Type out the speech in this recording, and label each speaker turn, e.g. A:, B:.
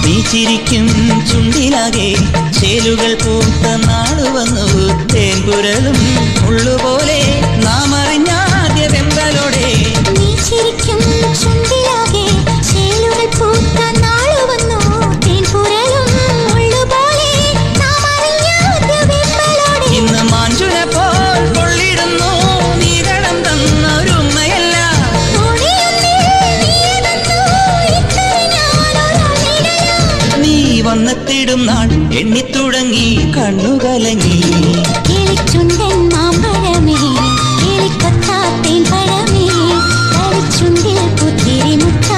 A: നീ ചിരിക്കും ചുണ്ടിലാകെ ചേലുകൾ പൂത്ത നാളു വന്നു തേൻപുരളും ഉള്ളുപോലെ നാം അറിഞ്ഞാദ്യ വെമ്പലോടെ
B: നീ ചിരിക്കും ചുണ്ടിലാകെ ചേലുകൾ പൂത്ത നാളു വന്നു തേൻപുരളും ഉള്ളുപോലെ നാം അറിഞ്ഞാദ്യ വെമ്പലോടെ
A: ഇന്ന് മാഞ്ചുന പോൽ കൊള്ളിടുന്നു നീ കടം തന്നൊരുമ്മയല്ല വന്നെത്തിടും നാൾ എണ്ണിത്തുടങ്ങി കണ്ണുകലങ്ങി
B: കിളിച്ചുണ്ടൻ മാമ്പഴമേ കിളിക്കൊത്താത്തേൻ പഴമേ കളിച്ചുണ്ടിൽ പുത്തിരി മുട്ട